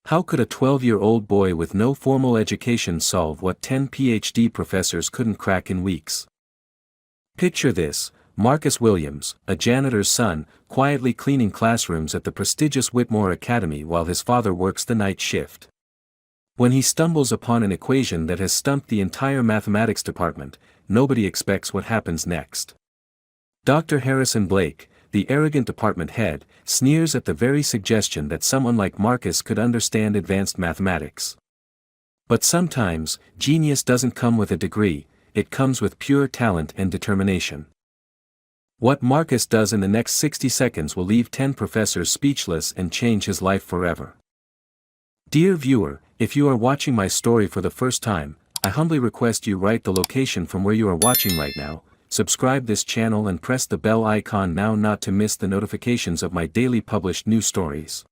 How could a 12-year-old boy with no formal education solve what 10 PhD professors couldn't crack in weeks? Picture this: Marcus Williams, a janitor's son, quietly cleaning classrooms at the prestigious Whitmore Academy while his father works the night shift. When he stumbles upon an equation that has stumped the entire mathematics department, nobody expects what happens next. Dr. Harrison Blake, the arrogant department head, sneers at the very suggestion that someone like Marcus could understand advanced mathematics. But sometimes, genius doesn't come with a degree, it comes with pure talent and determination. What Marcus does in the next 60 seconds will leave 10 professors speechless and change his life forever. Dear viewer, if you are watching my story for the first time, I humbly request you write the location from where you are watching right now, subscribe this channel and press the bell icon now not to miss the notifications of my daily published new stories.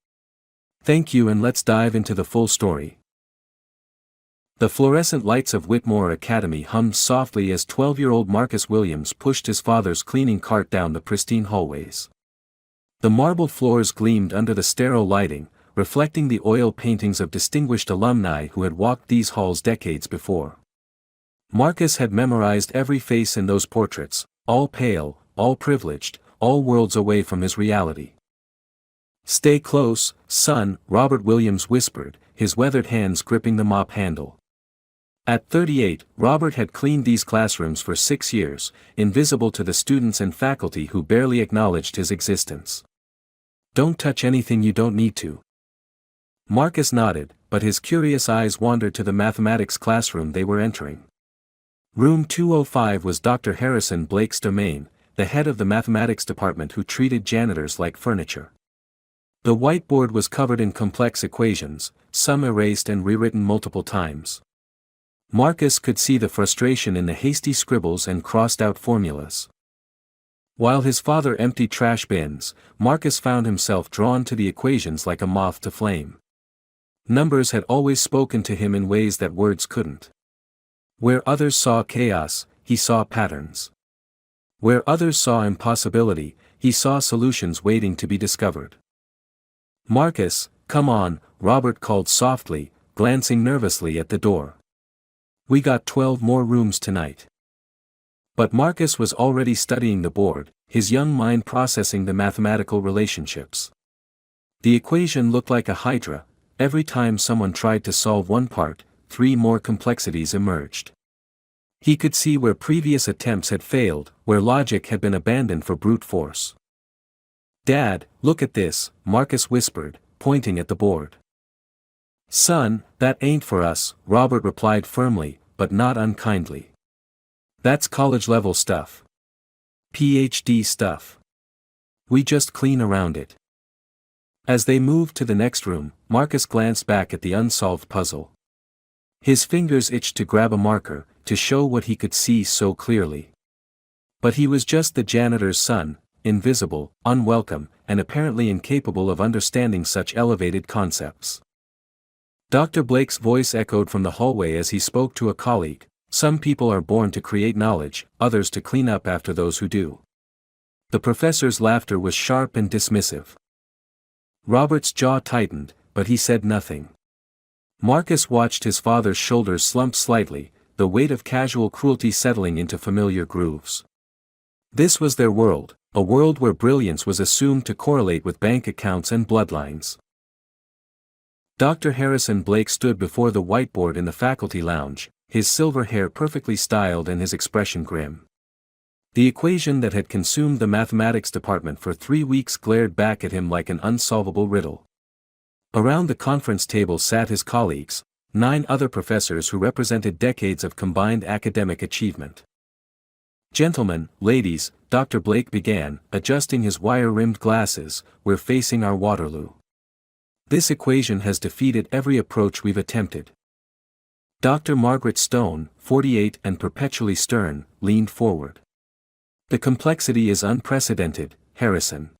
Thank you, and let's dive into the full story. The fluorescent lights of Whitmore Academy hummed softly as 12-year-old Marcus Williams pushed his father's cleaning cart down the pristine hallways. The marble floors gleamed under the sterile lighting, reflecting the oil paintings of distinguished alumni who had walked these halls decades before. Marcus had memorized every face in those portraits, all pale, all privileged, all worlds away from his reality. "Stay close, son," Robert Williams whispered, his weathered hands gripping the mop handle. At 38, Robert had cleaned these classrooms for 6 years, invisible to the students and faculty who barely acknowledged his existence. "Don't touch anything you don't need to." Marcus nodded, but his curious eyes wandered to the mathematics classroom they were entering. Room 205 was Dr. Harrison Blake's domain, the head of the mathematics department who treated janitors like furniture. The whiteboard was covered in complex equations, some erased and rewritten multiple times. Marcus could see the frustration in the hasty scribbles and crossed-out formulas. While his father emptied trash bins, Marcus found himself drawn to the equations like a moth to flame. Numbers had always spoken to him in ways that words couldn't. Where others saw chaos, he saw patterns. Where others saw impossibility, he saw solutions waiting to be discovered. "Marcus, come on," Robert called softly, glancing nervously at the door. "We got 12 more rooms tonight." But Marcus was already studying the board, his young mind processing the mathematical relationships. The equation looked like a hydra. Every time someone tried to solve one part, 3 more complexities emerged. He could see where previous attempts had failed, where logic had been abandoned for brute force. "Dad, look at this," Marcus whispered, pointing at the board. "Son, that ain't for us," Robert replied firmly, but not unkindly. "That's college-level stuff. PhD stuff. We just clean around it." As they moved to the next room, Marcus glanced back at the unsolved puzzle. His fingers itched to grab a marker, to show what he could see so clearly. But he was just the janitor's son, invisible, unwelcome, and apparently incapable of understanding such elevated concepts. Dr. Blake's voice echoed from the hallway as he spoke to a colleague. "Some people are born to create knowledge, others to clean up after those who do." The professor's laughter was sharp and dismissive. Robert's jaw tightened, but he said nothing. Marcus watched his father's shoulders slump slightly, the weight of casual cruelty settling into familiar grooves. This was their world, a world where brilliance was assumed to correlate with bank accounts and bloodlines. Dr. Harrison Blake stood before the whiteboard in the faculty lounge, his silver hair perfectly styled and his expression grim. The equation that had consumed the mathematics department for 3 weeks glared back at him like an unsolvable riddle. Around the conference table sat his colleagues, 9 other professors who represented decades of combined academic achievement. "Gentlemen, ladies," Dr. Blake began, adjusting his wire-rimmed glasses, "we're facing our Waterloo. This equation has defeated every approach we've attempted." Dr. Margaret Stone, 48 and perpetually stern, leaned forward. "The complexity is unprecedented, Harrison.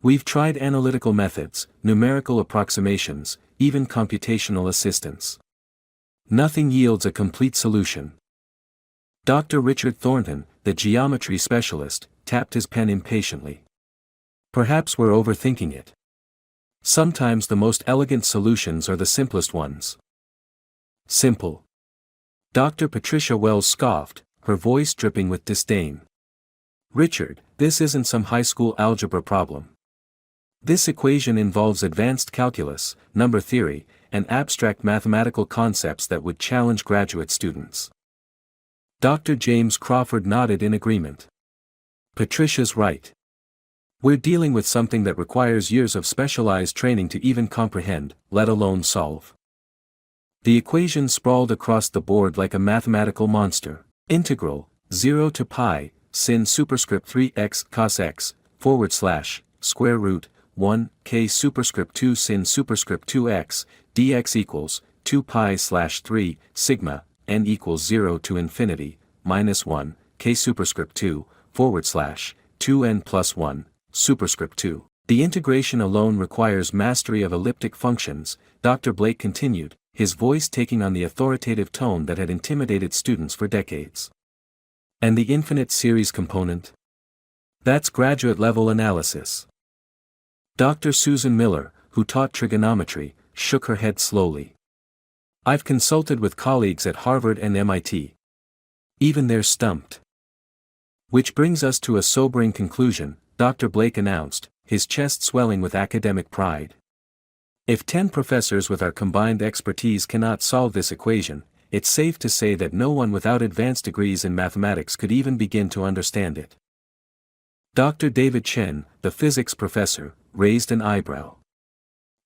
We've tried analytical methods, numerical approximations, even computational assistance. Nothing yields a complete solution." Dr. Richard Thornton, the geometry specialist, tapped his pen impatiently. "Perhaps we're overthinking it. Sometimes the most elegant solutions are the simplest ones. Simple. Dr. Patricia Wells scoffed, her voice dripping with disdain. Richard, this isn't some high school algebra problem. This equation involves advanced calculus, number theory, and abstract mathematical concepts that would challenge graduate students. Dr. James Crawford nodded in agreement. Patricia's right. We're dealing with something that requires years of specialized training to even comprehend, let alone solve. The equation sprawled across the board like a mathematical monster. Integral, 0 to pi, sin superscript 3x cos x, / square root, 1, k superscript 2 sin superscript 2x, dx equals, 2 pi / 3, sigma, n equals 0 to infinity, minus 1, k superscript 2, / 2n plus 1, superscript 2. The integration alone requires mastery of elliptic functions, Dr. Blake continued, his voice taking on the authoritative tone that had intimidated students for decades. And the infinite series component? That's graduate-level analysis. Dr. Susan Miller, who taught trigonometry, shook her head slowly. I've consulted with colleagues at Harvard and MIT. Even they're stumped. Which brings us to a sobering conclusion, Dr. Blake announced, his chest swelling with academic pride. If 10 professors with our combined expertise cannot solve this equation, it's safe to say that no one without advanced degrees in mathematics could even begin to understand it. Dr. David Chen, the physics professor, raised an eyebrow.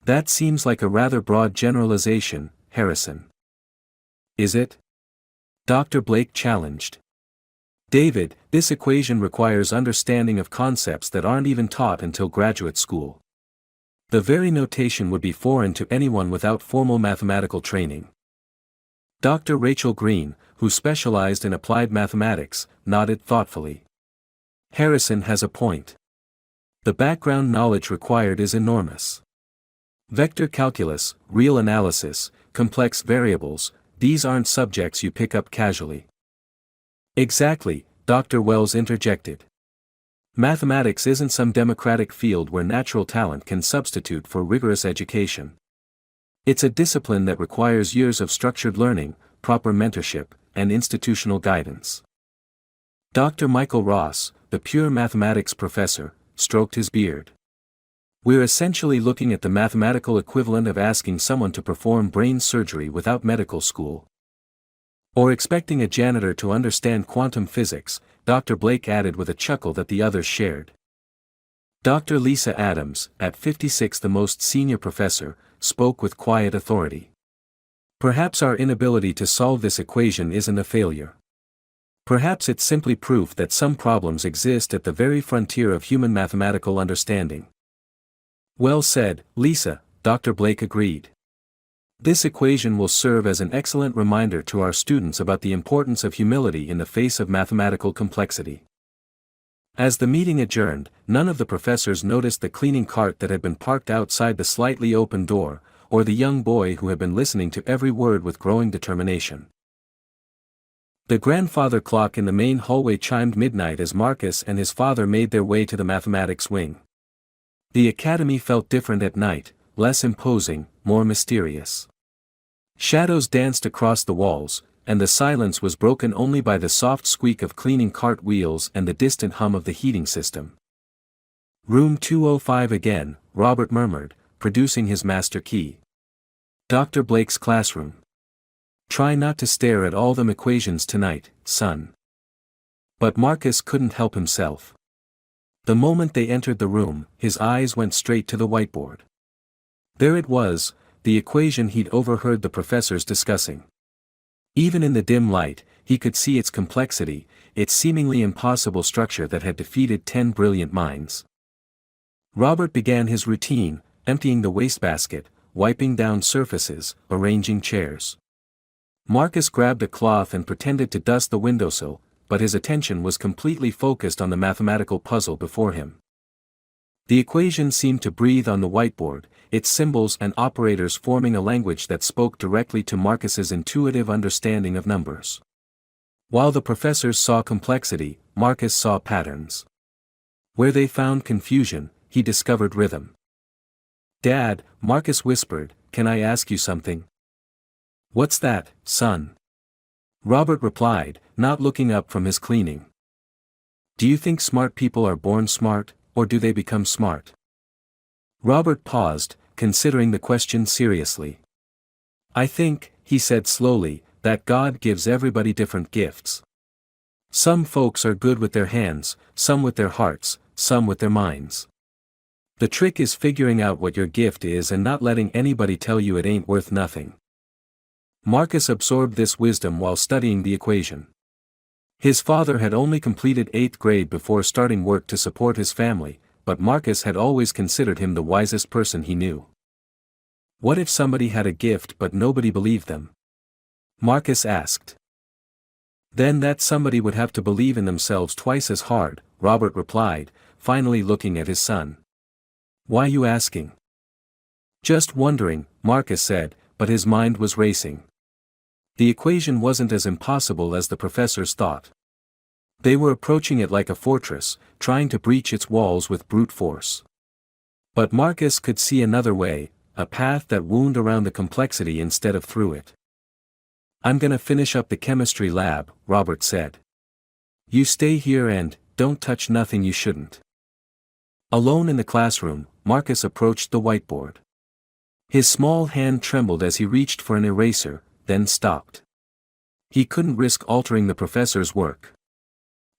That seems like a rather broad generalization, Harrison. Is it? Dr. Blake challenged. David, this equation requires understanding of concepts that aren't even taught until graduate school. The very notation would be foreign to anyone without formal mathematical training. Dr. Rachel Green, who specialized in applied mathematics, nodded thoughtfully. Harrison has a point. The background knowledge required is enormous. Vector calculus, real analysis, complex variables, these aren't subjects you pick up casually. Exactly, Dr. Wells interjected. Mathematics isn't some democratic field where natural talent can substitute for rigorous education. It's a discipline that requires years of structured learning, proper mentorship, and institutional guidance. Dr. Michael Ross, the pure mathematics professor, stroked his beard. We're essentially looking at the mathematical equivalent of asking someone to perform brain surgery without medical school. Or expecting a janitor to understand quantum physics, Dr. Blake added with a chuckle that the others shared. Dr. Lisa Adams, at 56 the most senior professor, spoke with quiet authority. Perhaps our inability to solve this equation isn't a failure. Perhaps it's simply proof that some problems exist at the very frontier of human mathematical understanding. Well said, Lisa, Dr. Blake agreed. This equation will serve as an excellent reminder to our students about the importance of humility in the face of mathematical complexity. As the meeting adjourned, none of the professors noticed the cleaning cart that had been parked outside the slightly open door, or the young boy who had been listening to every word with growing determination. The grandfather clock in the main hallway chimed midnight as Marcus and his father made their way to the mathematics wing. The academy felt different at night, less imposing, more mysterious. Shadows danced across the walls, and the silence was broken only by the soft squeak of cleaning cart wheels and the distant hum of the heating system. Room 205 again, Robert murmured, producing his master key. Dr. Blake's classroom. Try not to stare at all them equations tonight, son. But Marcus couldn't help himself. The moment they entered the room, his eyes went straight to the whiteboard. There it was, the equation he'd overheard the professors discussing. Even in the dim light, he could see its complexity, its seemingly impossible structure that had defeated 10 brilliant minds. Robert began his routine, emptying the wastebasket, wiping down surfaces, arranging chairs. Marcus grabbed a cloth and pretended to dust the windowsill, but his attention was completely focused on the mathematical puzzle before him. The equation seemed to breathe on the whiteboard, its symbols and operators forming a language that spoke directly to Marcus's intuitive understanding of numbers. While the professors saw complexity, Marcus saw patterns. Where they found confusion, he discovered rhythm. "Dad," Marcus whispered, "can I ask you something?" "What's that, son?" Robert replied, not looking up from his cleaning. "Do you think smart people are born smart, or do they become smart?" Robert paused, considering the question seriously. "I think," he said slowly, "that God gives everybody different gifts. Some folks are good with their hands, some with their hearts, some with their minds. The trick is figuring out what your gift is and not letting anybody tell you it ain't worth nothing." Marcus absorbed this wisdom while studying the equation. His father had only completed 8th grade before starting work to support his family, but Marcus had always considered him the wisest person he knew. What if somebody had a gift but nobody believed them? Marcus asked. Then that somebody would have to believe in themselves twice as hard, Robert replied, finally looking at his son. "Why you asking?" "Just wondering," Marcus said, but his mind was racing. The equation wasn't as impossible as the professors thought. They were approaching it like a fortress, trying to breach its walls with brute force. But Marcus could see another way, a path that wound around the complexity instead of through it. "I'm gonna finish up the chemistry lab," Robert said. "You stay here and, don't touch nothing you shouldn't." Alone in the classroom, Marcus approached the whiteboard. His small hand trembled as he reached for an eraser, then stopped. He couldn't risk altering the professor's work.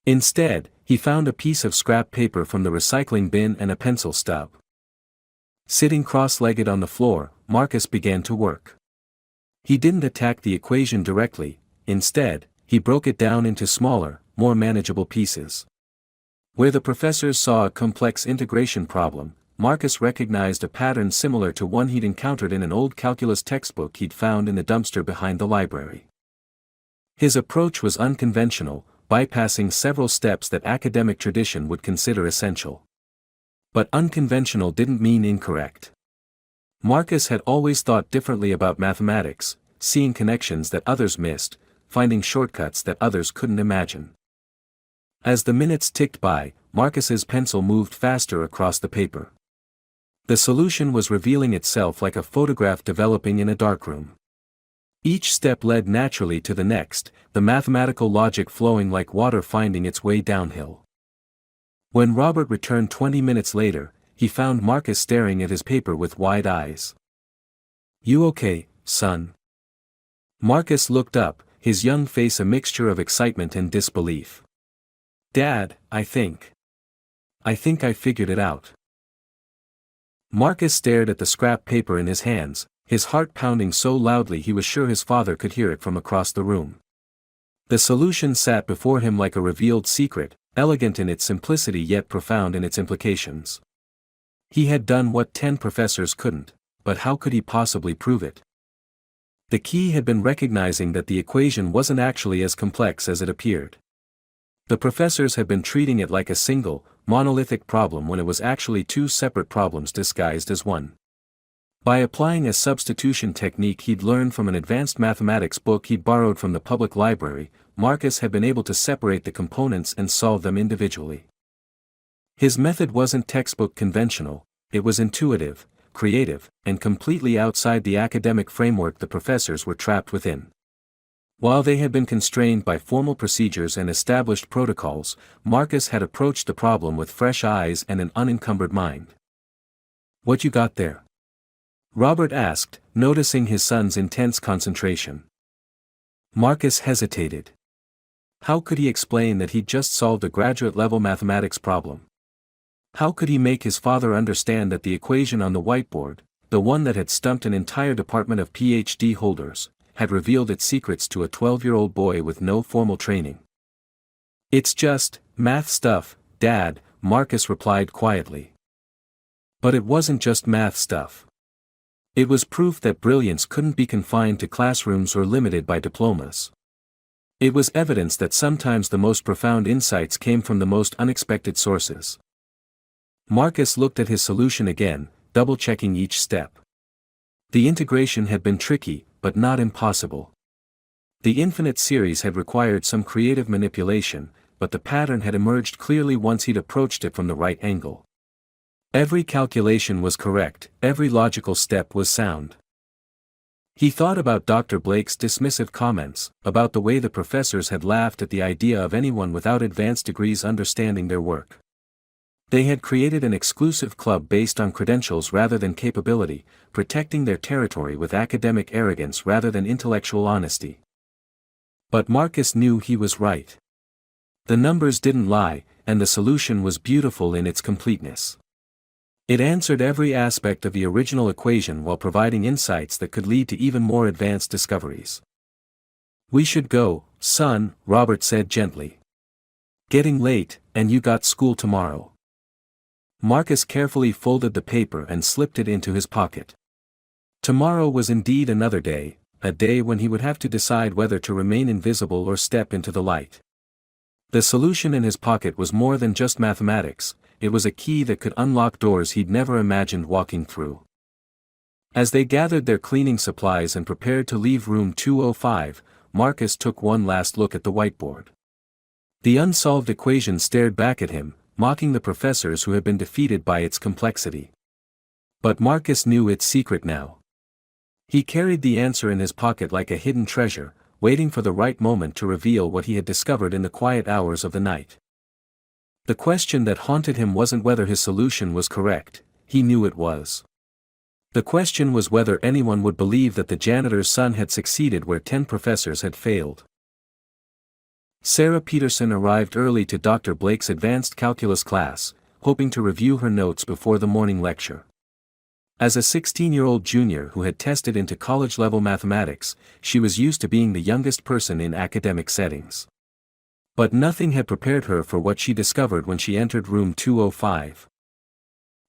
Instead, he found a piece of scrap paper from the recycling bin and a pencil stub. Sitting cross-legged on the floor, Marcus began to work. He didn't attack the equation directly, instead, he broke it down into smaller, more manageable pieces. Where the professors saw a complex integration problem, Marcus recognized a pattern similar to one he'd encountered in an old calculus textbook he'd found in the dumpster behind the library. His approach was unconventional, bypassing several steps that academic tradition would consider essential. But unconventional didn't mean incorrect. Marcus had always thought differently about mathematics, seeing connections that others missed, finding shortcuts that others couldn't imagine. As the minutes ticked by, Marcus's pencil moved faster across the paper. The solution was revealing itself like a photograph developing in a darkroom. Each step led naturally to the next, the mathematical logic flowing like water finding its way downhill. When Robert returned 20 minutes later, he found Marcus staring at his paper with wide eyes. "You okay, son?" Marcus looked up, his young face a mixture of excitement and disbelief. "Dad, I think I figured it out." Marcus stared at the scrap paper in his hands, his heart pounding so loudly he was sure his father could hear it from across the room. The solution sat before him like a revealed secret, elegant in its simplicity yet profound in its implications. He had done what 10 professors couldn't, but how could he possibly prove it? The key had been recognizing that the equation wasn't actually as complex as it appeared. The professors had been treating it like a single, monolithic problem when it was actually 2 separate problems disguised as one. By applying a substitution technique he'd learned from an advanced mathematics book he'd borrowed from the public library, Marcus had been able to separate the components and solve them individually. His method wasn't textbook conventional, it was intuitive, creative, and completely outside the academic framework the professors were trapped within. While they had been constrained by formal procedures and established protocols, Marcus had approached the problem with fresh eyes and an unencumbered mind. "What you got there?" Robert asked, noticing his son's intense concentration. Marcus hesitated. How could he explain that he'd just solved a graduate-level mathematics problem? How could he make his father understand that the equation on the whiteboard, the one that had stumped an entire department of PhD holders, had revealed its secrets to a 12-year-old boy with no formal training? "It's just math stuff, Dad," Marcus replied quietly. But it wasn't just math stuff. It was proof that brilliance couldn't be confined to classrooms or limited by diplomas. It was evidence that sometimes the most profound insights came from the most unexpected sources. Marcus looked at his solution again, double-checking each step. The integration had been tricky, but not impossible. The infinite series had required some creative manipulation, but the pattern had emerged clearly once he'd approached it from the right angle. Every calculation was correct, every logical step was sound. He thought about Dr. Blake's dismissive comments, about the way the professors had laughed at the idea of anyone without advanced degrees understanding their work. They had created an exclusive club based on credentials rather than capability, protecting their territory with academic arrogance rather than intellectual honesty. But Marcus knew he was right. The numbers didn't lie, and the solution was beautiful in its completeness. It answered every aspect of the original equation while providing insights that could lead to even more advanced discoveries. "We should go, son," Robert said gently. "Getting late, and you got school tomorrow." Marcus carefully folded the paper and slipped it into his pocket. Tomorrow was indeed another day, a day when he would have to decide whether to remain invisible or step into the light. The solution in his pocket was more than just mathematics, it was a key that could unlock doors he'd never imagined walking through. As they gathered their cleaning supplies and prepared to leave room 205, Marcus took one last look at the whiteboard. The unsolved equation stared back at him, mocking the professors who had been defeated by its complexity. But Marcus knew its secret now. He carried the answer in his pocket like a hidden treasure, waiting for the right moment to reveal what he had discovered in the quiet hours of the night. The question that haunted him wasn't whether his solution was correct, he knew it was. The question was whether anyone would believe that the janitor's son had succeeded where 10 professors had failed. Sarah Peterson arrived early to Dr. Blake's advanced calculus class, hoping to review her notes before the morning lecture. As a 16-year-old junior who had tested into college-level mathematics, she was used to being the youngest person in academic settings. But nothing had prepared her for what she discovered when she entered room 205.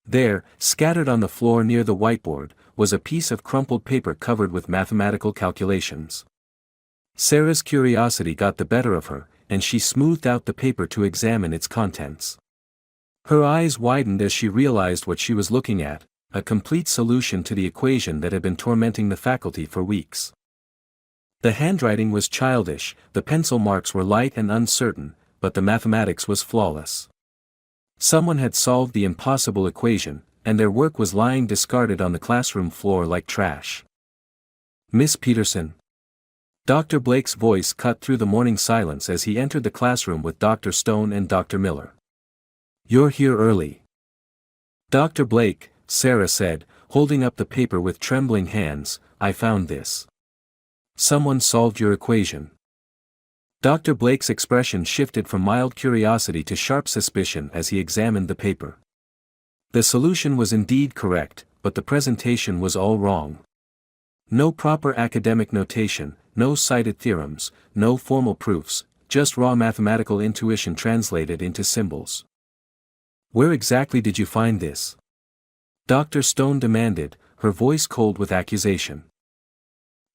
There, scattered on the floor near the whiteboard, was a piece of crumpled paper covered with mathematical calculations. Sarah's curiosity got the better of her, and she smoothed out the paper to examine its contents. Her eyes widened as she realized what she was looking at, a complete solution to the equation that had been tormenting the faculty for weeks. The handwriting was childish, the pencil marks were light and uncertain, but the mathematics was flawless. Someone had solved the impossible equation, and their work was lying discarded on the classroom floor like trash. "Miss Peterson." Dr. Blake's voice cut through the morning silence as he entered the classroom with Dr. Stone and Dr. Miller. "You're here early." "Dr. Blake," Sarah said, holding up the paper with trembling hands, "I found this. Someone solved your equation." Dr. Blake's expression shifted from mild curiosity to sharp suspicion as he examined the paper. The solution was indeed correct, but the presentation was all wrong. No proper academic notation, no cited theorems, no formal proofs, just raw mathematical intuition translated into symbols. "Where exactly did you find this?" Dr. Stone demanded, her voice cold with accusation.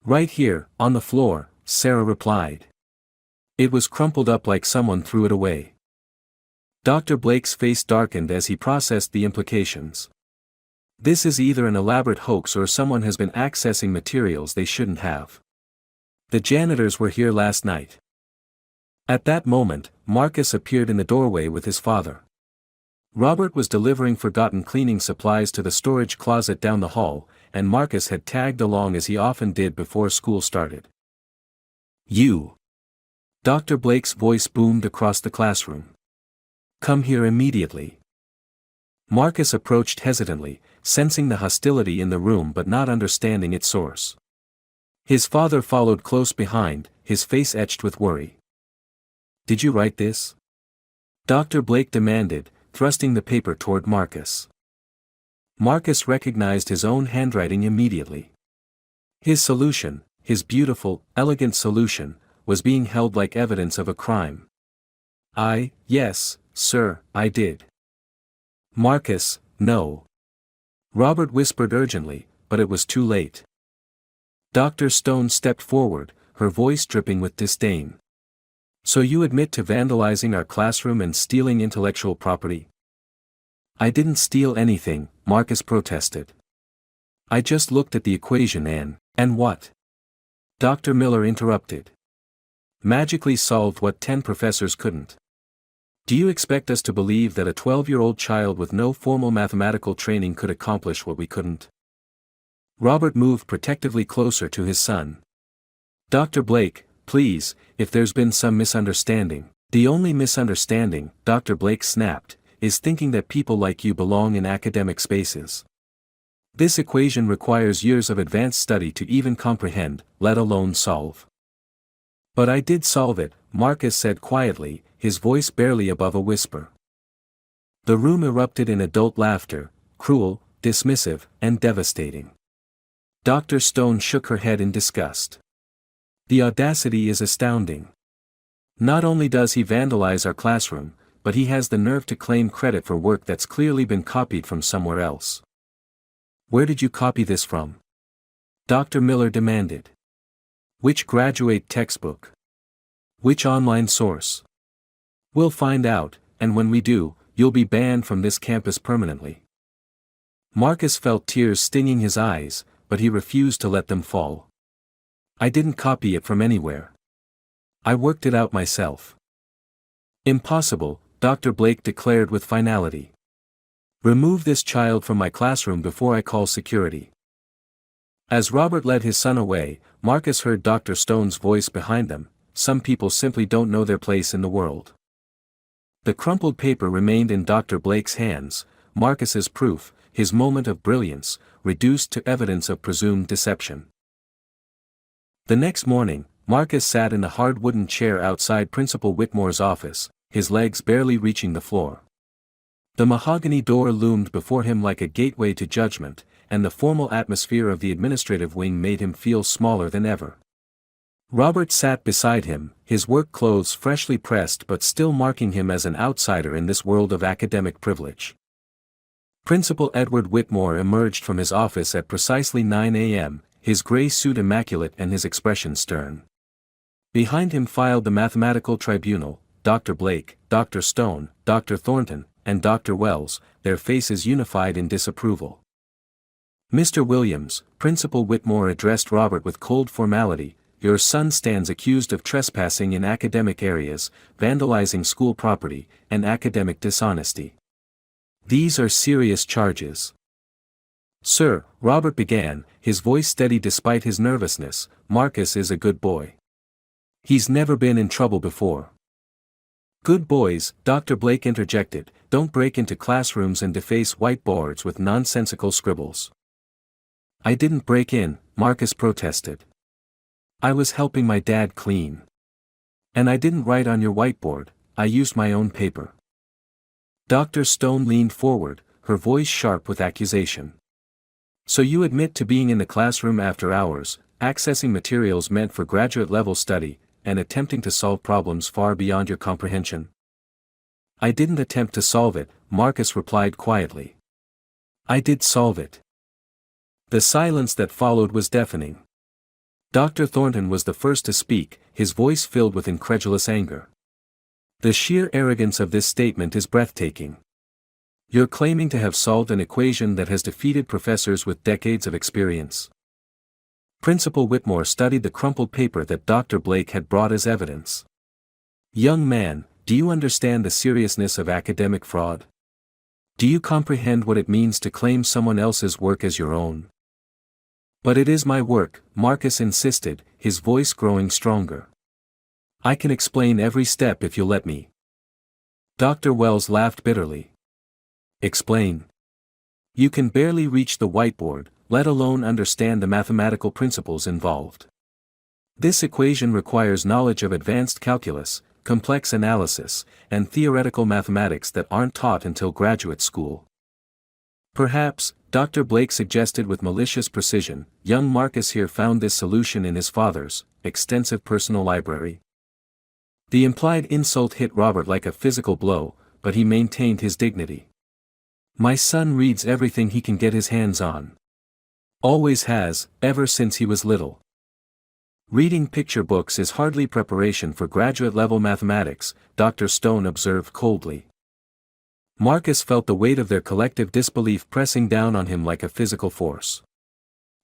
"Right here, on the floor," Sarah replied. "It was crumpled up like someone threw it away." Dr. Blake's face darkened as he processed the implications. This is either an elaborate hoax or someone has been accessing materials they shouldn't have. The janitors were here last night. At that moment, Marcus appeared in the doorway with his father. Robert was delivering forgotten cleaning supplies to the storage closet down the hall, and Marcus had tagged along as he often did before school started. "You!" Dr. Blake's voice boomed across the classroom. "Come here immediately." Marcus approached hesitantly, sensing the hostility in the room but not understanding its source. His father followed close behind, his face etched with worry. "Did you write this?" Dr. Blake demanded, thrusting the paper toward Marcus. Marcus recognized his own handwriting immediately. His solution, his beautiful, elegant solution, was being held like evidence of a crime. Yes, sir, I did." "Marcus, no." Robert whispered urgently, but it was too late. Dr. Stone stepped forward, her voice dripping with disdain. "So you admit to vandalizing our classroom and stealing intellectual property?" "I didn't steal anything," Marcus protested. "I just looked at the equation and what?" Dr. Miller interrupted. "Magically solved what 10 professors couldn't." Do you expect us to believe that a 12-year-old child with no formal mathematical training could accomplish what we couldn't? Robert moved protectively closer to his son. Dr. Blake, please, if there's been some misunderstanding. The only misunderstanding, Dr. Blake snapped, is thinking that people like you belong in academic spaces. This equation requires years of advanced study to even comprehend, let alone solve. But I did solve it, Marcus said quietly, his voice barely above a whisper. The room erupted in adult laughter, cruel, dismissive, and devastating. Dr. Stone shook her head in disgust. The audacity is astounding. Not only does he vandalize our classroom, but he has the nerve to claim credit for work that's clearly been copied from somewhere else. Where did you copy this from? Dr. Miller demanded. Which graduate textbook? Which online source? We'll find out, and when we do, you'll be banned from this campus permanently. Marcus felt tears stinging his eyes, but he refused to let them fall. I didn't copy it from anywhere. I worked it out myself. Impossible, Dr. Blake declared with finality. Remove this child from my classroom before I call security. As Robert led his son away, Marcus heard Dr. Stone's voice behind them. Some people simply don't know their place in the world. The crumpled paper remained in Dr. Blake's hands, Marcus's proof, his moment of brilliance, reduced to evidence of presumed deception. The next morning, Marcus sat in a hard wooden chair outside Principal Whitmore's office, his legs barely reaching the floor. The mahogany door loomed before him like a gateway to judgment, and the formal atmosphere of the administrative wing made him feel smaller than ever. Robert sat beside him, his work clothes freshly pressed but still marking him as an outsider in this world of academic privilege. Principal Edward Whitmore emerged from his office at precisely 9 a.m., his gray suit immaculate and his expression stern. Behind him filed the mathematical tribunal, Dr. Blake, Dr. Stone, Dr. Thornton, and Dr. Wells, their faces unified in disapproval. Mr. Williams, Principal Whitmore addressed Robert with cold formality. Your son stands accused of trespassing in academic areas, vandalizing school property, and academic dishonesty. These are serious charges. Sir, Robert began, his voice steady despite his nervousness, Marcus is a good boy. He's never been in trouble before. Good boys, Dr. Blake interjected, don't break into classrooms and deface whiteboards with nonsensical scribbles. I didn't break in, Marcus protested. I was helping my dad clean. And I didn't write on your whiteboard, I used my own paper. Dr. Stone leaned forward, her voice sharp with accusation. So you admit to being in the classroom after hours, accessing materials meant for graduate-level study, and attempting to solve problems far beyond your comprehension? I didn't attempt to solve it, Marcus replied quietly. I did solve it. The silence that followed was deafening. Dr. Thornton was the first to speak, his voice filled with incredulous anger. The sheer arrogance of this statement is breathtaking. You're claiming to have solved an equation that has defeated professors with decades of experience. Principal Whitmore studied the crumpled paper that Dr. Blake had brought as evidence. Young man, do you understand the seriousness of academic fraud? Do you comprehend what it means to claim someone else's work as your own? But it is my work, Marcus insisted, his voice growing stronger. I can explain every step if you'll let me. Dr. Wells laughed bitterly. Explain. You can barely reach the whiteboard, let alone understand the mathematical principles involved. This equation requires knowledge of advanced calculus, complex analysis, and theoretical mathematics that aren't taught until graduate school. Perhaps, Dr. Blake suggested with malicious precision, young Marcus here found this solution in his father's extensive personal library. The implied insult hit Robert like a physical blow, but he maintained his dignity. My son reads everything he can get his hands on. Always has, ever since he was little. Reading picture books is hardly preparation for graduate-level mathematics, Dr. Stone observed coldly. Marcus felt the weight of their collective disbelief pressing down on him like a physical force.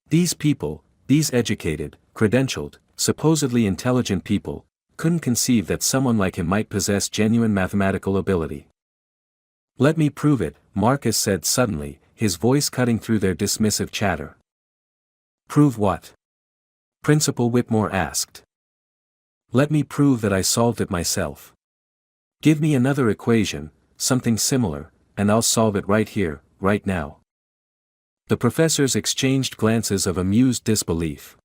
These people, these educated, credentialed, supposedly intelligent people, couldn't conceive that someone like him might possess genuine mathematical ability. "Let me prove it," Marcus said suddenly, his voice cutting through their dismissive chatter. "Prove what?" Principal Whitmore asked. "Let me prove that I solved it myself. Give me another equation, something similar, and I'll solve it right here, right now." The professors exchanged glances of amused disbelief.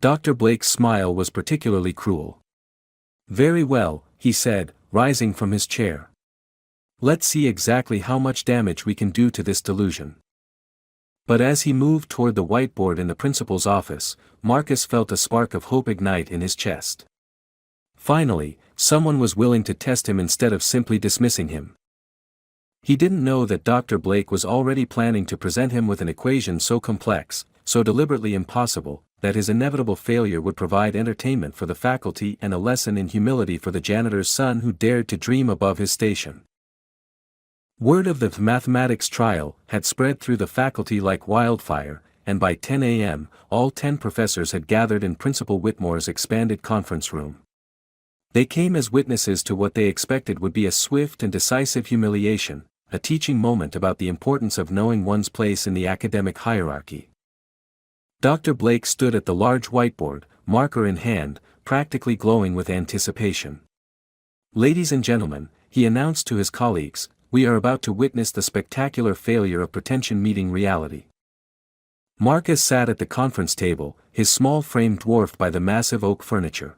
Dr. Blake's smile was particularly cruel. "Very well," he said, rising from his chair. "Let's see exactly how much damage we can do to this delusion." But as he moved toward the whiteboard in the principal's office, Marcus felt a spark of hope ignite in his chest. Finally, someone was willing to test him instead of simply dismissing him. He didn't know that Dr. Blake was already planning to present him with an equation so complex, so deliberately impossible, that his inevitable failure would provide entertainment for the faculty and a lesson in humility for the janitor's son who dared to dream above his station. Word of the mathematics trial had spread through the faculty like wildfire, and by 10 a.m., all 10 professors had gathered in Principal Whitmore's expanded conference room. They came as witnesses to what they expected would be a swift and decisive humiliation, a teaching moment about the importance of knowing one's place in the academic hierarchy. Dr. Blake stood at the large whiteboard, marker in hand, practically glowing with anticipation. "Ladies and gentlemen," he announced to his colleagues, "we are about to witness the spectacular failure of pretension meeting reality." Marcus sat at the conference table, his small frame dwarfed by the massive oak furniture.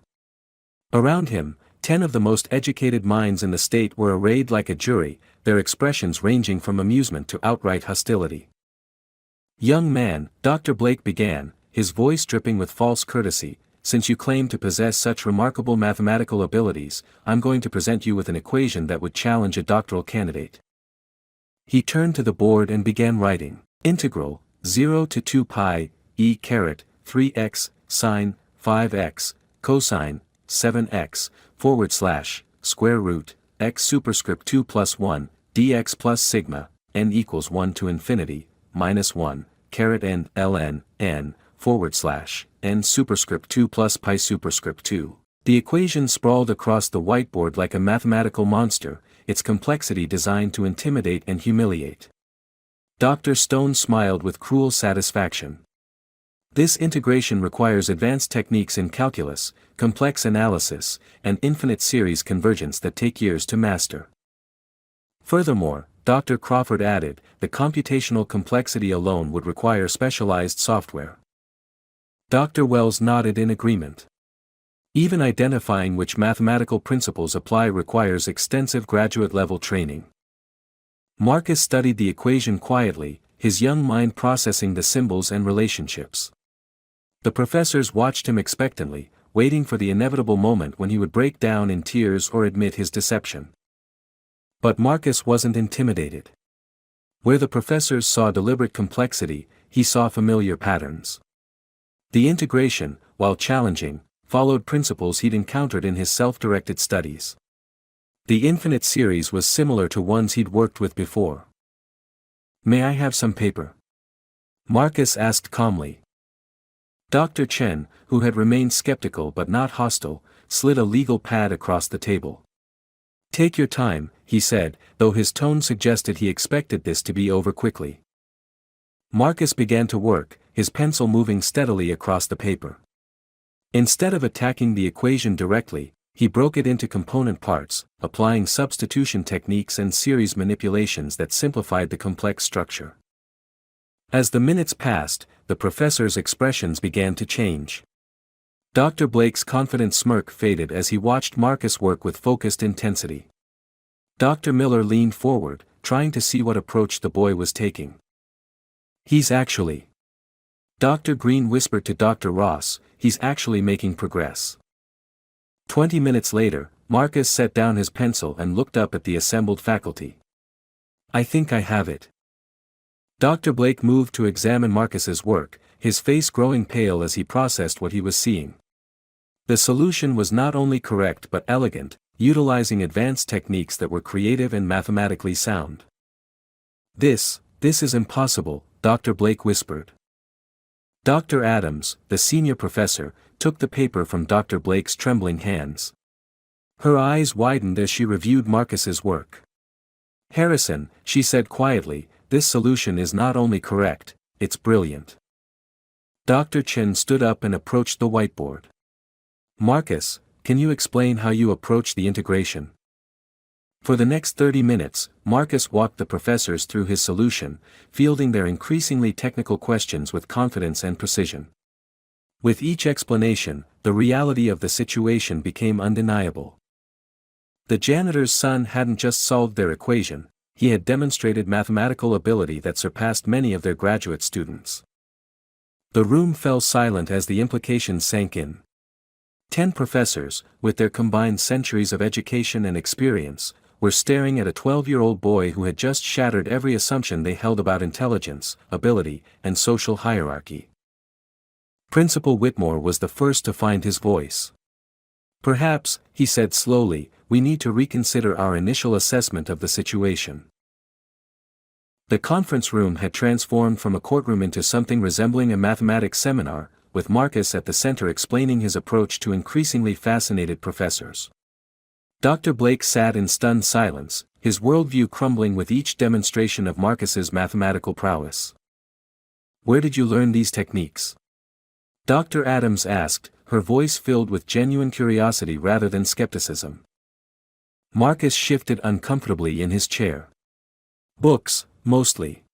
Around him, 10 of the most educated minds in the state were arrayed like a jury, their expressions ranging from amusement to outright hostility. "Young man," Dr. Blake began, his voice dripping with false courtesy, "since you claim to possess such remarkable mathematical abilities, I'm going to present you with an equation that would challenge a doctoral candidate." He turned to the board and began writing. Integral, 0 to 2 pi, e caret, 3x, sine, 5x, cosine, 7x, / square root, x superscript 2 plus 1, dx plus sigma, n equals 1 to infinity, minus 1, caret n, ln, n, / n superscript 2 plus pi superscript 2. The equation sprawled across the whiteboard like a mathematical monster, its complexity designed to intimidate and humiliate. Dr. Stone smiled with cruel satisfaction. "This integration requires advanced techniques in calculus, complex analysis, and infinite series convergence that take years to master. Furthermore," Dr. Crawford added, "the computational complexity alone would require specialized software." Dr. Wells nodded in agreement. "Even identifying which mathematical principles apply requires extensive graduate-level training." Marcus studied the equation quietly, his young mind processing the symbols and relationships. The professors watched him expectantly, waiting for the inevitable moment when he would break down in tears or admit his deception. But Marcus wasn't intimidated. Where the professors saw deliberate complexity, he saw familiar patterns. The integration, while challenging, followed principles he'd encountered in his self-directed studies. The infinite series was similar to ones he'd worked with before. "May I have some paper?" Marcus asked calmly. Dr. Chen, who had remained skeptical but not hostile, slid a legal pad across the table. "Take your time," he said, though his tone suggested he expected this to be over quickly. Marcus began to work, his pencil moving steadily across the paper. Instead of attacking the equation directly, he broke it into component parts, applying substitution techniques and series manipulations that simplified the complex structure. As the minutes passed, the professor's expressions began to change. Dr. Blake's confident smirk faded as he watched Marcus work with focused intensity. Dr. Miller leaned forward, trying to see what approach the boy was taking. "He's actually..." Dr. Green whispered to Dr. Ross, "He's actually making progress." 20 minutes later, Marcus set down his pencil and looked up at the assembled faculty. "I think I have it." Dr. Blake moved to examine Marcus's work, his face growing pale as he processed what he was seeing. The solution was not only correct but elegant, utilizing advanced techniques that were creative and mathematically sound. This is impossible," Dr. Blake whispered. Dr. Adams, the senior professor, took the paper from Dr. Blake's trembling hands. Her eyes widened as she reviewed Marcus's work. "Harrison," she said quietly, "this solution is not only correct, it's brilliant." Dr. Chen stood up and approached the whiteboard. "Marcus, can you explain how you approach the integration?" For the next 30 minutes, Marcus walked the professors through his solution, fielding their increasingly technical questions with confidence and precision. With each explanation, the reality of the situation became undeniable. The janitor's son hadn't just solved their equation, he had demonstrated mathematical ability that surpassed many of their graduate students. The room fell silent as the implications sank in. 10 professors, with their combined centuries of education and experience, were staring at a 12-year-old boy who had just shattered every assumption they held about intelligence, ability, and social hierarchy. Principal Whitmore was the first to find his voice. "Perhaps," he said slowly, "we need to reconsider our initial assessment of the situation." The conference room had transformed from a courtroom into something resembling a mathematics seminar, with Marcus at the center explaining his approach to increasingly fascinated professors. Dr. Blake sat in stunned silence, his worldview crumbling with each demonstration of Marcus's mathematical prowess. "Where did you learn these techniques?" Dr. Adams asked, her voice filled with genuine curiosity rather than skepticism. Marcus shifted uncomfortably in his chair. "Books, mostly.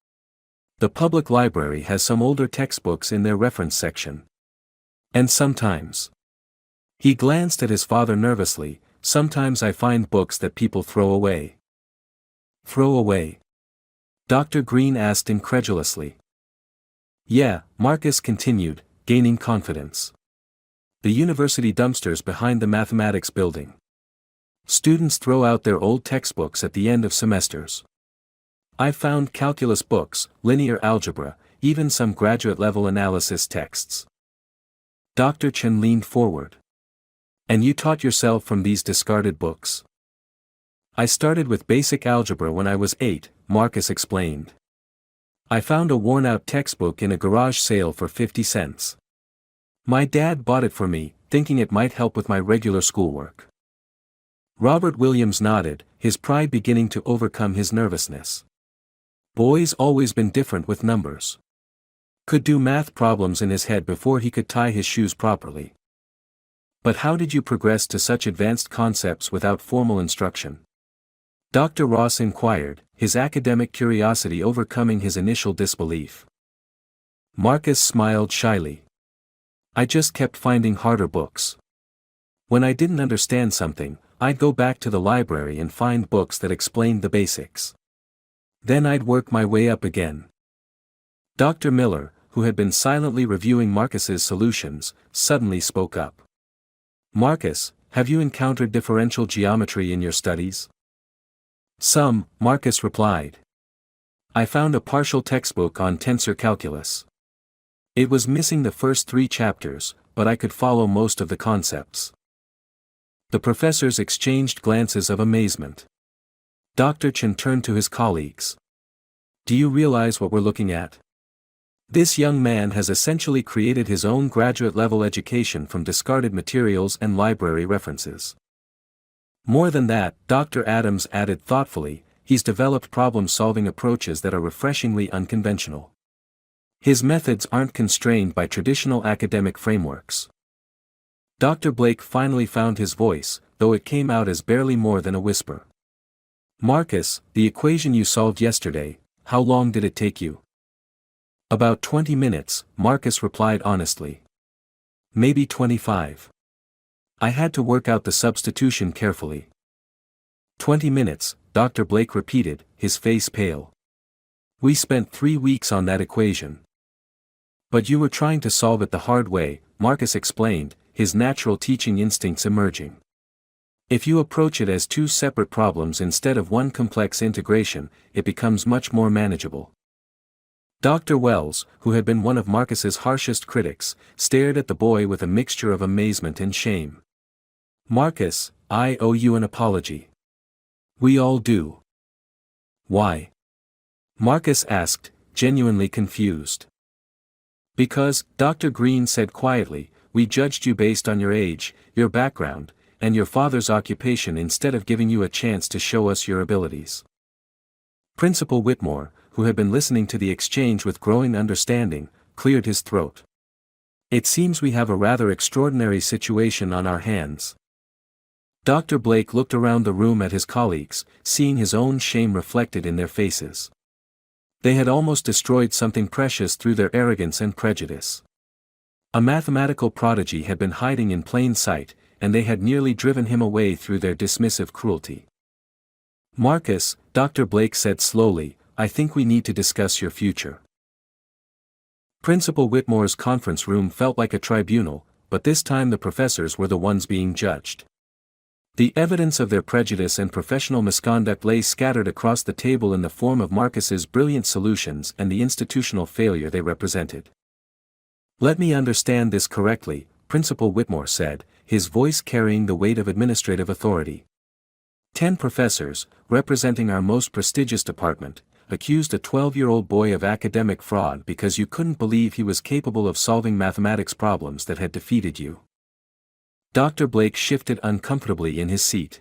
The public library has some older textbooks in their reference section. And sometimes." He glanced at his father nervously, "Sometimes I find books that people throw away." "Throw away?" Dr. Green asked incredulously. "Yeah," Marcus continued, gaining confidence. "The university dumpsters behind the mathematics building. Students throw out their old textbooks at the end of semesters. I found calculus books, linear algebra, even some graduate-level analysis texts." Dr. Chen leaned forward. "And you taught yourself from these discarded books?" "I started with basic algebra when I was 8, Marcus explained. I found a worn-out textbook in a garage sale for 50 cents. My dad bought it for me, thinking it might help with my regular schoolwork." Robert Williams nodded, his pride beginning to overcome his nervousness. Boy's always been different with numbers. Could do math problems in his head before he could tie his shoes properly. "But how did you progress to such advanced concepts without formal instruction?" Dr. Ross inquired, his academic curiosity overcoming his initial disbelief. Marcus smiled shyly. "I just kept finding harder books. When I didn't understand something, I'd go back to the library and find books that explained the basics. Then I'd work my way up again." Dr. Miller, who had been silently reviewing Marcus's solutions, suddenly spoke up. "Marcus, have you encountered differential geometry in your studies?" "Some," Marcus replied. "I found a partial textbook on tensor calculus. It was missing the first 3 chapters, but I could follow most of the concepts." The professors exchanged glances of amazement. Dr. Chen turned to his colleagues. "Do you realize what we're looking at? This young man has essentially created his own graduate-level education from discarded materials and library references. More than that," Dr. Adams added thoughtfully, "he's developed problem-solving approaches that are refreshingly unconventional. His methods aren't constrained by traditional academic frameworks." Dr. Blake finally found his voice, though it came out as barely more than a whisper. "Marcus, the equation you solved yesterday, how long did it take you?" "About 20 minutes, Marcus replied honestly. "Maybe 25. I had to work out the substitution carefully." 20 minutes, Dr. Blake repeated, his face pale. "We spent 3 weeks on that equation." "But you were trying to solve it the hard way," Marcus explained, his natural teaching instincts emerging. "If you approach it as 2 separate problems instead of one complex integration, it becomes much more manageable." Dr. Wells, who had been one of Marcus's harshest critics, stared at the boy with a mixture of amazement and shame. "Marcus, I owe you an apology." "We all do." "Why?" Marcus asked, genuinely confused. Because, Dr. Green said quietly, we judged you based on your age, your background, and your father's occupation instead of giving you a chance to show us your abilities. Principal Whitmore, who had been listening to the exchange with growing understanding, cleared his throat. It seems we have a rather extraordinary situation on our hands. Dr. Blake looked around the room at his colleagues, seeing his own shame reflected in their faces. They had almost destroyed something precious through their arrogance and prejudice. A mathematical prodigy had been hiding in plain sight, and they had nearly driven him away through their dismissive cruelty. Marcus, Dr. Blake said slowly, I think we need to discuss your future. Principal Whitmore's conference room felt like a tribunal, but this time the professors were the ones being judged. The evidence of their prejudice and professional misconduct lay scattered across the table in the form of Marcus's brilliant solutions and the institutional failure they represented. Let me understand this correctly, Principal Whitmore said, his voice carrying the weight of administrative authority. 10 professors, representing our most prestigious department, accused a 12-year-old boy of academic fraud because you couldn't believe he was capable of solving mathematics problems that had defeated you. Dr. Blake shifted uncomfortably in his seat.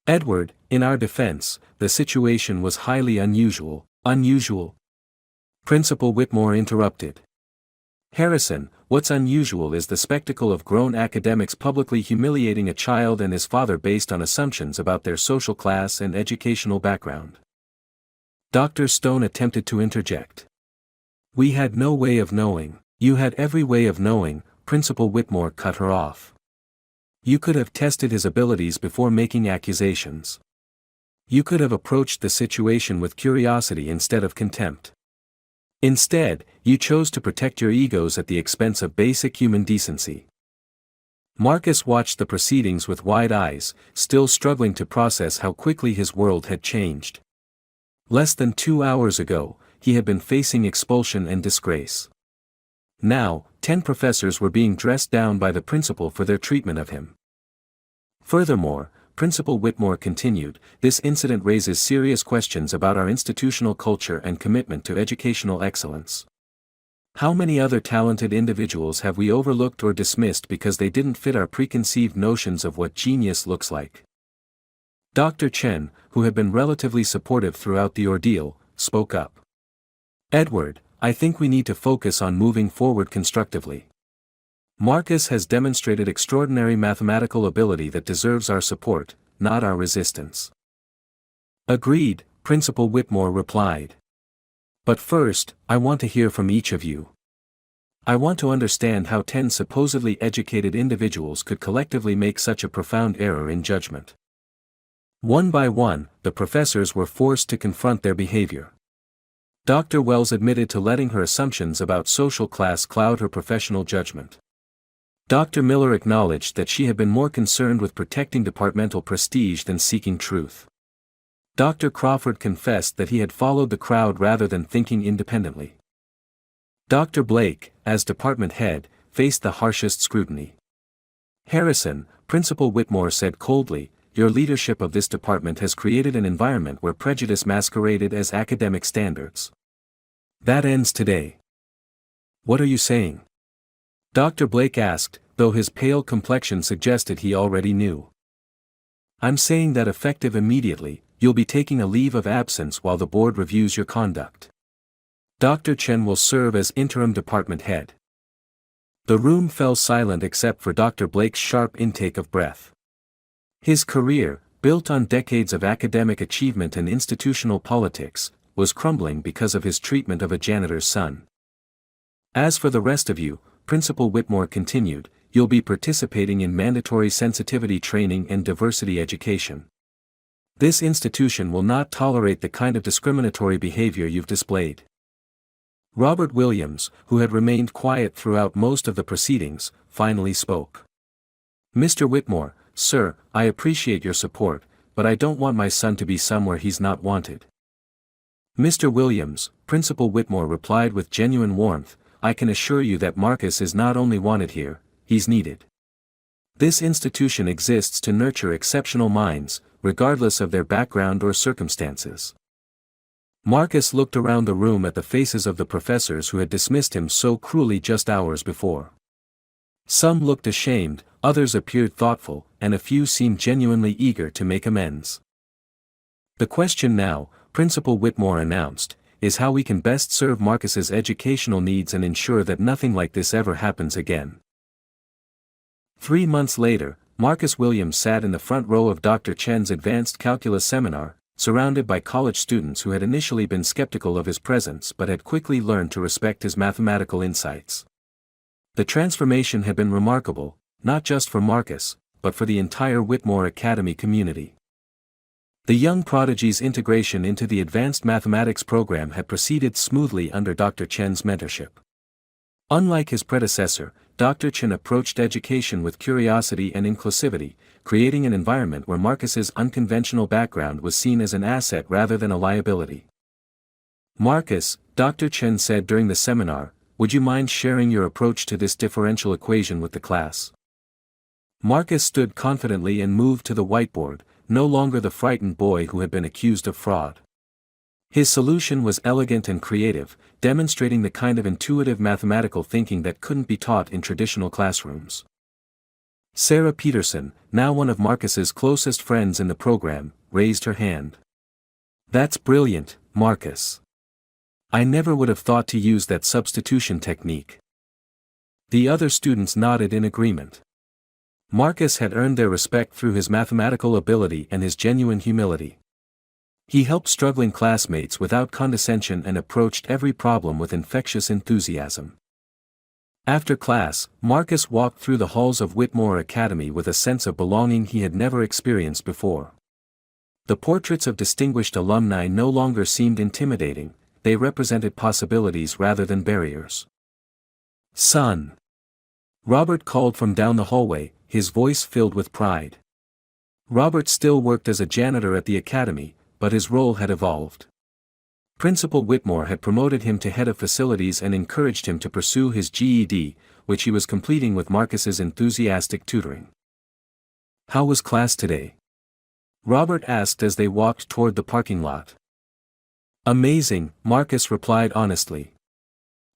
Edward, in our defense, the situation was highly unusual. Principal Whitmore interrupted. Harrison, what's unusual is the spectacle of grown academics publicly humiliating a child and his father based on assumptions about their social class and educational background. Dr. Stone attempted to interject. We had no way of knowing. You had every way of knowing, Principal Whitmore cut her off. You could have tested his abilities before making accusations. You could have approached the situation with curiosity instead of contempt. Instead, you chose to protect your egos at the expense of basic human decency. Marcus watched the proceedings with wide eyes, still struggling to process how quickly his world had changed. Less than 2 hours ago, he had been facing expulsion and disgrace. Now, 10 professors were being dressed down by the principal for their treatment of him. Furthermore, Principal Whitmore continued, this incident raises serious questions about our institutional culture and commitment to educational excellence. How many other talented individuals have we overlooked or dismissed because they didn't fit our preconceived notions of what genius looks like? Dr. Chen, who had been relatively supportive throughout the ordeal, spoke up. Edward, I think we need to focus on moving forward constructively. Marcus has demonstrated extraordinary mathematical ability that deserves our support, not our resistance. Agreed, Principal Whitmore replied. But first, I want to hear from each of you. I want to understand how 10 supposedly educated individuals could collectively make such a profound error in judgment. One by one, the professors were forced to confront their behavior. Dr. Wells admitted to letting her assumptions about social class cloud her professional judgment. Dr. Miller acknowledged that she had been more concerned with protecting departmental prestige than seeking truth. Dr. Crawford confessed that he had followed the crowd rather than thinking independently. Dr. Blake, as department head, faced the harshest scrutiny. Harrison, Principal Whitmore said coldly, your leadership of this department has created an environment where prejudice masqueraded as academic standards. That ends today. What are you saying? Dr. Blake asked, though his pale complexion suggested he already knew. I'm saying that effective immediately, you'll be taking a leave of absence while the board reviews your conduct. Dr. Chen will serve as interim department head. The room fell silent except for Dr. Blake's sharp intake of breath. His career, built on decades of academic achievement and institutional politics, was crumbling because of his treatment of a janitor's son. As for the rest of you, Principal Whitmore continued, you'll be participating in mandatory sensitivity training and diversity education. This institution will not tolerate the kind of discriminatory behavior you've displayed. Robert Williams, who had remained quiet throughout most of the proceedings, finally spoke. Mr. Whitmore, sir, I appreciate your support, but I don't want my son to be somewhere he's not wanted. Mr. Williams, Principal Whitmore replied with genuine warmth, I can assure you that Marcus is not only wanted here, he's needed. This institution exists to nurture exceptional minds, regardless of their background or circumstances. Marcus looked around the room at the faces of the professors who had dismissed him so cruelly just hours before. Some looked ashamed, others appeared thoughtful, and a few seemed genuinely eager to make amends. The question now, Principal Whitmore announced, is how we can best serve Marcus's educational needs and ensure that nothing like this ever happens again. 3 months later, Marcus Williams sat in the front row of Dr. Chen's advanced calculus seminar, surrounded by college students who had initially been skeptical of his presence but had quickly learned to respect his mathematical insights. The transformation had been remarkable, not just for Marcus, but for the entire Whitmore Academy community. The young prodigy's integration into the advanced mathematics program had proceeded smoothly under Dr. Chen's mentorship. Unlike his predecessor, Dr. Chen approached education with curiosity and inclusivity, creating an environment where Marcus's unconventional background was seen as an asset rather than a liability. "Marcus," Dr. Chen said during the seminar, "would you mind sharing your approach to this differential equation with the class?" Marcus stood confidently and moved to the whiteboard, no longer the frightened boy who had been accused of fraud. His solution was elegant and creative, demonstrating the kind of intuitive mathematical thinking that couldn't be taught in traditional classrooms. Sarah Peterson, now one of Marcus's closest friends in the program, raised her hand. "That's brilliant, Marcus. I never would have thought to use that substitution technique." The other students nodded in agreement. Marcus had earned their respect through his mathematical ability and his genuine humility. He helped struggling classmates without condescension and approached every problem with infectious enthusiasm. After class, Marcus walked through the halls of Whitmore Academy with a sense of belonging he had never experienced before. The portraits of distinguished alumni no longer seemed intimidating, they represented possibilities rather than barriers. "Son!" Robert called from down the hallway, his voice filled with pride. Robert still worked as a janitor at the academy, but his role had evolved. Principal Whitmore had promoted him to head of facilities and encouraged him to pursue his GED, which he was completing with Marcus's enthusiastic tutoring. "How was class today?" Robert asked as they walked toward the parking lot. "Amazing," Marcus replied honestly.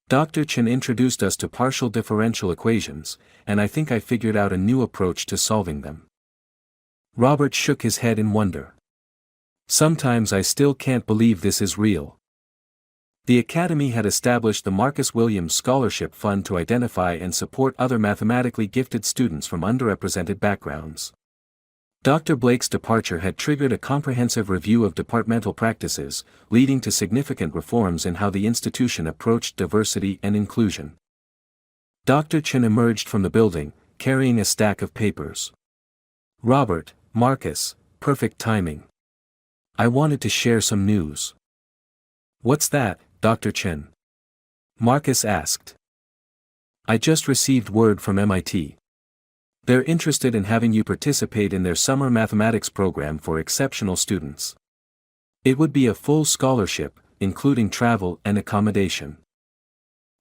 "Dr. Chen introduced us to partial differential equations, and I think I figured out a new approach to solving them." Robert shook his head in wonder. "Sometimes I still can't believe this is real." The Academy had established the Marcus Williams Scholarship Fund to identify and support other mathematically gifted students from underrepresented backgrounds. Dr. Blake's departure had triggered a comprehensive review of departmental practices, leading to significant reforms in how the institution approached diversity and inclusion. Dr. Chen emerged from the building, carrying a stack of papers. "Robert, Marcus, perfect timing. I wanted to share some news." "What's that, Dr. Chen?" Marcus asked. "I just received word from MIT. They're interested in having you participate in their summer mathematics program for exceptional students. It would be a full scholarship, including travel and accommodation."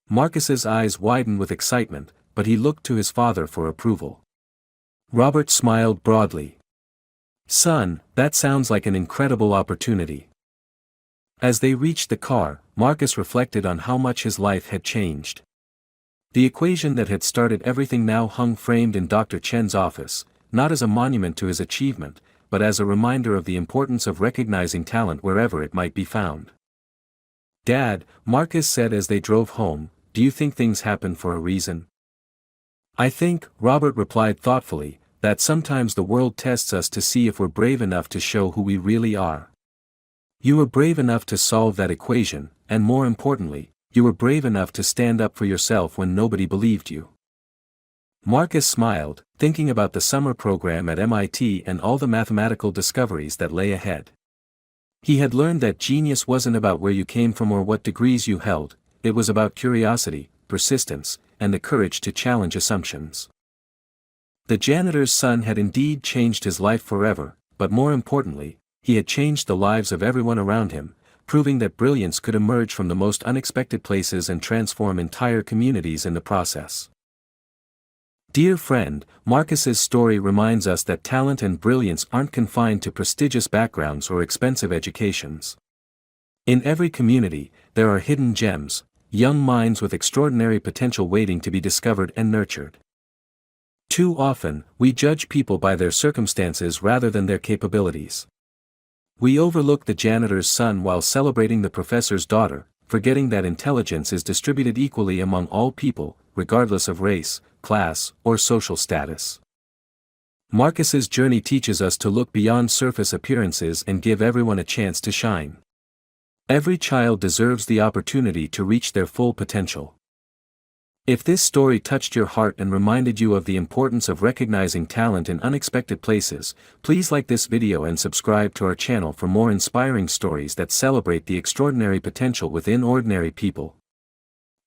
Marcus's eyes widened with excitement, but he looked to his father for approval. Robert smiled broadly. "Son, that sounds like an incredible opportunity." As they reached the car, Marcus reflected on how much his life had changed. The equation that had started everything now hung framed in Dr. Chen's office, not as a monument to his achievement, but as a reminder of the importance of recognizing talent wherever it might be found. "Dad," Marcus said as they drove home, "do you think things happen for a reason?" "I think," Robert replied thoughtfully, "that sometimes the world tests us to see if we're brave enough to show who we really are. You were brave enough to solve that equation, and more importantly, you were brave enough to stand up for yourself when nobody believed you." Marcus smiled, thinking about the summer program at MIT and all the mathematical discoveries that lay ahead. He had learned that genius wasn't about where you came from or what degrees you held, it was about curiosity, persistence, and the courage to challenge assumptions. The janitor's son had indeed changed his life forever, but more importantly, he had changed the lives of everyone around him, proving that brilliance could emerge from the most unexpected places and transform entire communities in the process. Dear friend, Marcus's story reminds us that talent and brilliance aren't confined to prestigious backgrounds or expensive educations. In every community, there are hidden gems, young minds with extraordinary potential waiting to be discovered and nurtured. Too often, we judge people by their circumstances rather than their capabilities. We overlook the janitor's son while celebrating the professor's daughter, forgetting that intelligence is distributed equally among all people, regardless of race, class, or social status. Marcus's journey teaches us to look beyond surface appearances and give everyone a chance to shine. Every child deserves the opportunity to reach their full potential. If this story touched your heart and reminded you of the importance of recognizing talent in unexpected places, please like this video and subscribe to our channel for more inspiring stories that celebrate the extraordinary potential within ordinary people.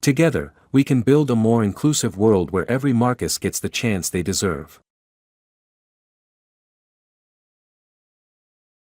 Together, we can build a more inclusive world where every Marcus gets the chance they deserve.